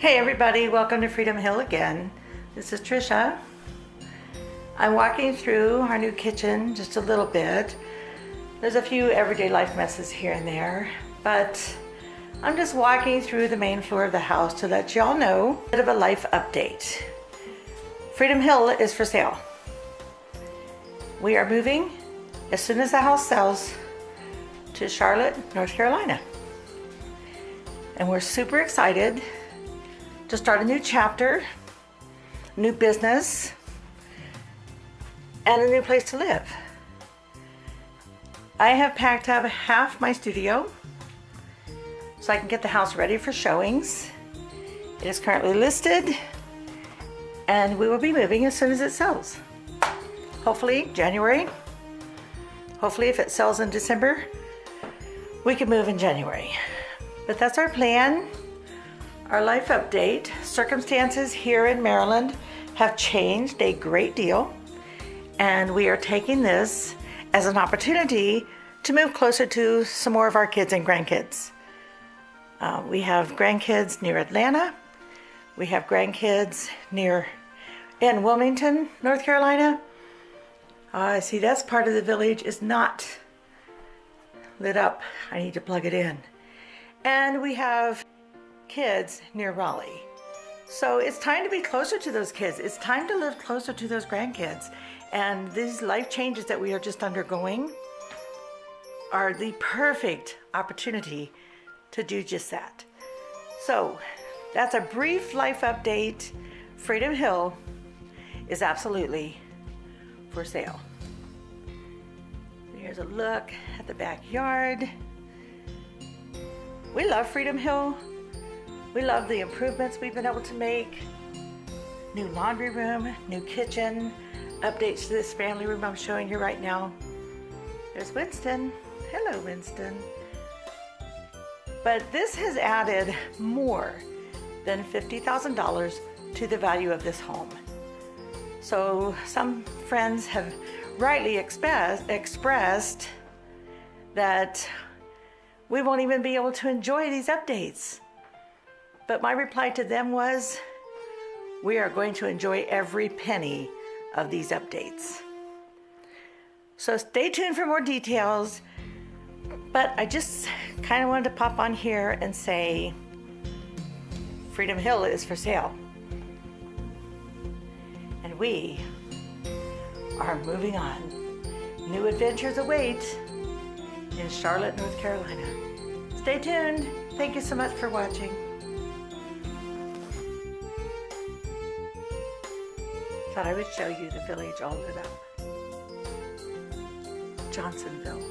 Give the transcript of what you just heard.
Hey everybody, welcome to Freedom Hill again. This is Trisha. I'm walking through our new kitchen just a little bit. There's a few everyday life messes here and there, but I'm just walking through the main floor of the house to let y'all know a bit of a life update. Freedom Hill is for sale. We are moving as soon as the house sells to Charlotte, North Carolina. And we're super excited to start a new chapter, new business, and a new place to live. I have packed up half my studio so I can get the house ready for showings. It is currently listed and we will be moving as soon as it sells. Hopefully January. Hopefully if it sells in December, we can move in January. But that's our plan. Our life update. Circumstances here in Maryland have changed a great deal, and we are taking this as an opportunity to move closer to some more of our kids and grandkids. We have grandkids near Atlanta. We have grandkids in Wilmington, North Carolina. I see that's part of the village is not lit up. I need to plug it in. And we have kids near Raleigh. So it's time to be closer to those kids. It's time to live closer to those grandkids. And these life changes that we are just undergoing are the perfect opportunity to do just that. So that's a brief life update. Freedom Hill is absolutely for sale. Here's a look at the backyard. We love Freedom Hill. We love the improvements we've been able to make. New laundry room, new kitchen, updates to this family room I'm showing you right now. There's Winston. Hello, Winston. But this has added more than $50,000 to the value of this home. So some friends have rightly expressed that we won't even be able to enjoy these updates. But my reply to them was, we are going to enjoy every penny of these updates. So stay tuned for more details. But I just kind of wanted to pop on here and say, Freedom Hill is for sale. And we are moving on. New adventures await in Charlotte, North Carolina. Stay tuned. Thank you so much for watching. Thought I would show you the village all lit up. Johnsonville.